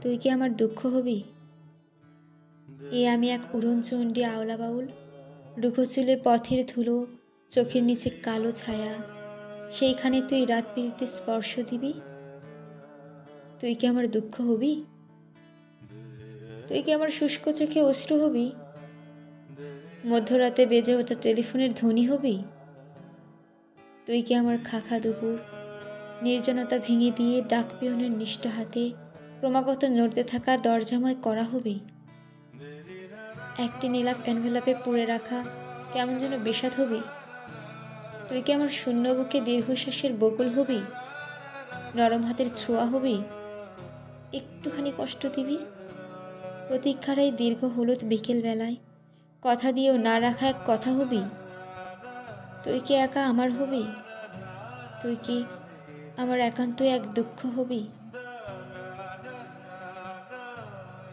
তুই কি আমার দুঃখ হবি? আমি এক উড়নচণ্ডী আওলা বাউল, রুখো চুলে পথের ধুলো, চোখের নিচে কালো ছায়া, সেইখানে তুই রাত পিড়িতে স্পর্শ দিবি। তুই কি আমার দুঃখ হবি? তুই কি আমার শুষ্ক চোখে অশ্রু হবি? মধ্যরাতে বেজে ওঠা টেলিফোনের ধ্বনি হবি? তুই কি আমার খাখা দুপুর, নির্জনতা ভেঙে দিয়ে ডাক পিয়নের নিষ্ঠ হাতে ক্রমাগত নড়তে থাকা দরজাময় করা হবি? একটি নীলাপ এনভেলাপে পুড়ে রাখা কেমন যেন বিষাদ হবি? তুই কি আমার শূন্য বুকে দীর্ঘশ্বাসের বকুল হবি? নরম হাতের ছোঁয়া হবি? একটুখানি কষ্ট দিবি? প্রতীক্ষার এই দীর্ঘ হলুদ বিকেল বেলায় কথা দিয়েও না রাখা এক কথা হবি? তুই কি একা আমার হবি? তুই কি আমার একান্তই এক দুঃখ হবি?